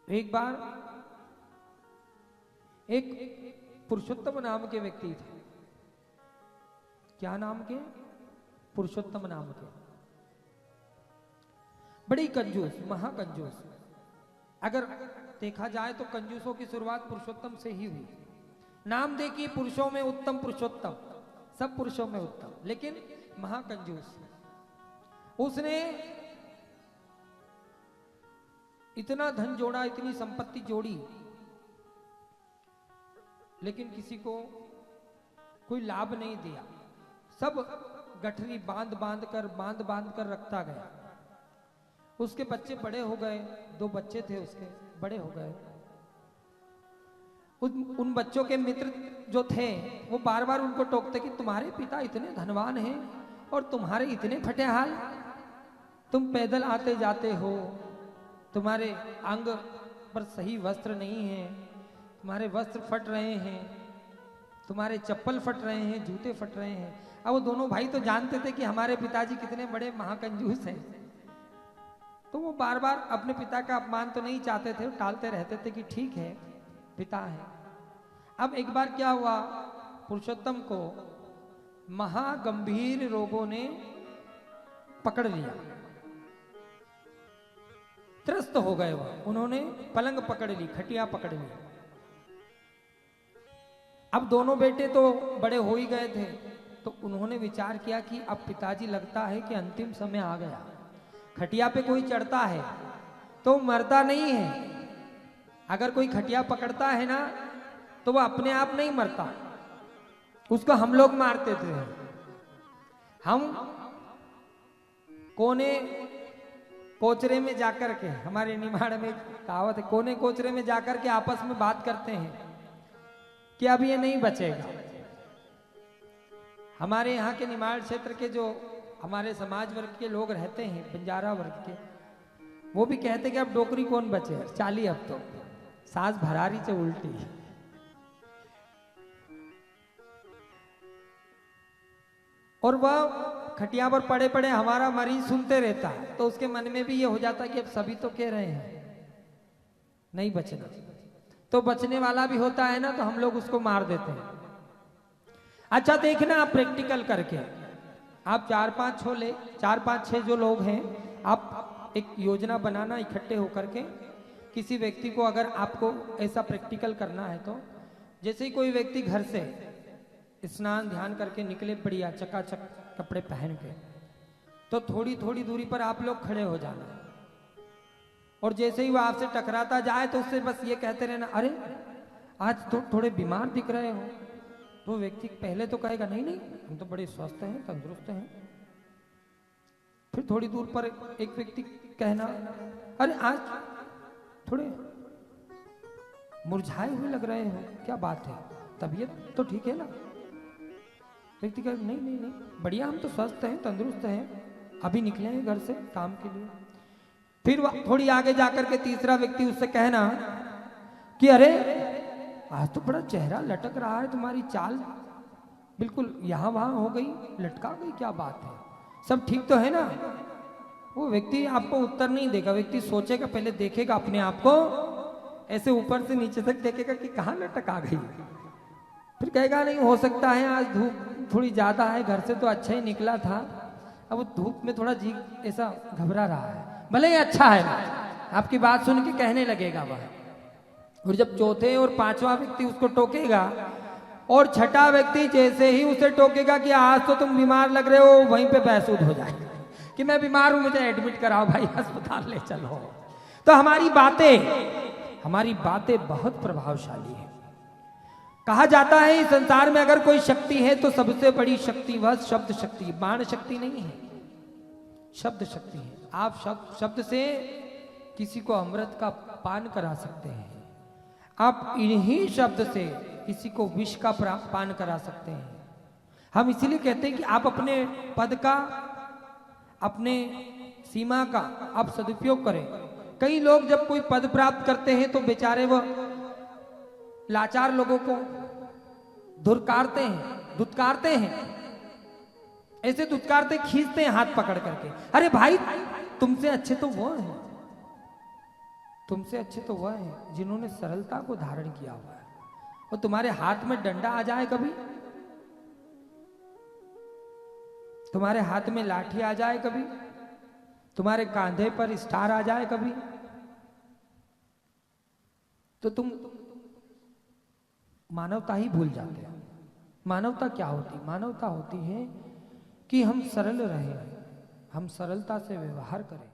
एक बार एक पुरुषोत्तम नाम के व्यक्ति थे। क्या नाम के? पुरुषोत्तम नाम के। बड़ी कंजूस, महाकंजूस। अगर देखा जाए तो कंजूसों की शुरुआत पुरुषोत्तम से ही हुई। नाम देखिए, पुरुषों में उत्तम पुरुषोत्तम, सब पुरुषों में उत्तम, लेकिन महाकंजूस। उसने इतना धन जोड़ा, इतनी संपत्ति जोड़ी, लेकिन किसी को कोई लाभ नहीं दिया। सब गठरी बांध बांध कर रखता गया। उसके बच्चे बड़े हो गए, 2 बच्चे थे उसके, बड़े हो गए। उन बच्चों के मित्र जो थे वो बार बार उनको टोकते कि तुम्हारे पिता इतने धनवान हैं और तुम्हारे इतने फटे हाल, तुम पैदल आते जाते हो, तुम्हारे अंग पर सही वस्त्र नहीं है, तुम्हारे वस्त्र फट रहे हैं, तुम्हारे चप्पल फट रहे हैं, जूते फट रहे हैं। अब वो दोनों भाई तो जानते थे कि हमारे पिताजी कितने बड़े महाकंजूस हैं, तो वो बार बार अपने पिता का अपमान तो नहीं चाहते थे, टालते रहते थे कि ठीक है, पिता है। अब एक बार क्या हुआ, पुरुषोत्तम को महागंभीर रोगों ने पकड़ लिया, त्रस्त हो गए वो। उन्होंने पलंग पकड़ ली, खटिया पकड़ ली। अब दोनों बेटे तो बड़े हो ही गए थे, तो उन्होंने विचार किया कि अब पिताजी लगता है कि अंतिम समय आ गया। खटिया पे कोई चढ़ता है तो मरता नहीं है। अगर कोई खटिया पकड़ता है ना तो वो अपने आप नहीं मरता, उसको हम लोग मारते थे। हम कोने कोचरे में जाकर के, हमारे निमाड़ में कहावत है, कोने कोचरे में जाकर के आपस में बात करते हैं कि अब ये नहीं बचेगा। हमारे यहाँ के निमाड़ क्षेत्र के जो हमारे समाज वर्ग के लोग रहते हैं, बंजारा वर्ग के, वो भी कहते कि अब डोकरी कौन बचे, चाली अब तो सास भरारी से उल्टी। और वह खटिया पर पड़े पड़े हमारा मरीज सुनते रहता है, तो उसके मन में भी ये हो जाता कि अब सभी तो कह रहे हैं नहीं बचना, तो बचने वाला भी होता है ना, तो हम लोग उसको मार देते हैं। अच्छा देखना, आप प्रैक्टिकल करके आप 4-5-6 जो लोग हैं, आप एक योजना बनाना इकट्ठे होकर के। किसी व्यक्ति को अगर आपको ऐसा प्रैक्टिकल करना है तो जैसे ही कोई व्यक्ति घर से स्नान ध्यान करके निकले, बढ़िया चकाचक कपड़े पहन के, तो थोड़ी थोड़ी दूरी पर आप लोग खड़े हो जाना, और जैसे ही वो आपसे टकराता जाए तो उससे बस ये कहते रहना, अरे आज तो थोड़े बीमार दिख रहे हो। तो व्यक्ति पहले तो कहेगा नहीं नहीं हम तो बड़े स्वस्थ हैं, तंदुरुस्त हैं। फिर थोड़ी दूर पर एक व्यक्ति कहना, अरे आज थोड़े मुरझाए हुए लग रहे हो, क्या बात है, तबीयत तो ठीक है ना? व्यक्ति कहे नहीं नहीं नहीं बढ़िया, हम तो स्वस्थ हैं, तंदुरुस्त हैं, अभी निकले हैं घर से काम के लिए। फिर थोड़ी आगे जाकर के तीसरा व्यक्ति उससे कहना कि अरे आज तो बड़ा चेहरा लटक रहा है, तुम्हारी चाल बिल्कुल यहाँ वहां हो गई, लटका गई, क्या बात है, सब ठीक तो है ना? वो व्यक्ति आपको उत्तर नहीं देगा, व्यक्ति सोचेगा, पहले देखेगा अपने आप को, ऐसे ऊपर से नीचे तक देखेगा कि कहाँ लटक आ गई। फिर कहेगा नहीं हो सकता है आज धूप थोड़ी ज्यादा है, घर से तो अच्छा ही निकला था, अब वो धूप में थोड़ा जी ऐसा घबरा रहा है, भले ही अच्छा है। आपकी बात सुन के कहने लगेगा वह। और जब चौथे और पांचवा व्यक्ति उसको टोकेगा और छठा व्यक्ति जैसे ही उसे टोकेगा कि आज तो तुम बीमार लग रहे हो, वहीं पे बहसूद हो जाए कि मैं बीमार हूं, मुझे एडमिट कराओ भाई, अस्पताल ले चलो। तो हमारी बातें बहुत प्रभावशाली है। कहा जाता है इस संसार में अगर कोई शक्ति है तो सबसे बड़ी शक्ति वह शब्द शक्ति, बाण शक्ति नहीं है, शब्द शक्ति है। आप शब्द से किसी को अमृत का पान करा सकते हैं, आप इन्हीं शब्द से किसी को विष का पान करा सकते हैं। हम इसीलिए कहते हैं कि आप अपने पद का, अपने सीमा का आप सदुपयोग करें। कई लोग जब कोई पद प्राप्त करते हैं तो बेचारे वो लाचार लोगों को दुत्कारते हैं, ऐसे दुत्कारते, खींचते हैं हाथ पकड़ करके, अरे भाई तुमसे अच्छे तो वो हैं, तुमसे अच्छे तो वह हैं जिन्होंने सरलता को धारण किया हुआ है। और तुम्हारे हाथ में डंडा आ जाए कभी, तुम्हारे हाथ में लाठी आ जाए कभी, तुम्हारे कांधे पर स्टार आ जाए कभी, तो तुम मानवता ही भूल जाते हो। मानवता क्या होती? मानवता होती है कि हम सरल रहें, हम सरलता से व्यवहार करें।